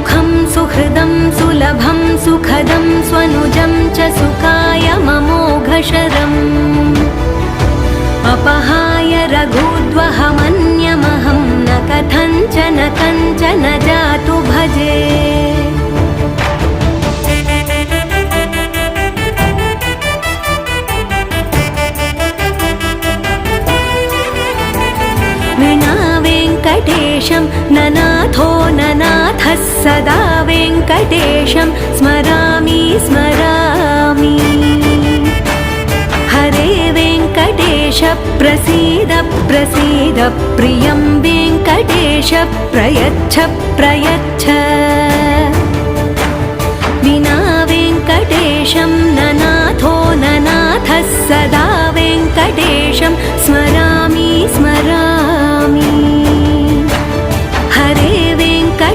सुखं सुहृदं सुलभं सुखदं स्वनुजं च सुखाय ममोघशरम् अपहाय रघुद्वहमन्यमहं न कथञ्चन कञ्चन जातु भजे। विना वेङ्कटेशं ननाथो ननाथः सदा वेङ्कटेशं स्मरामि स्मरामि। हरे वेङ्कटेश प्रसीद प्रसीद प्रियं वेङ्कटेश प्रयच्छ प्रयच्छ।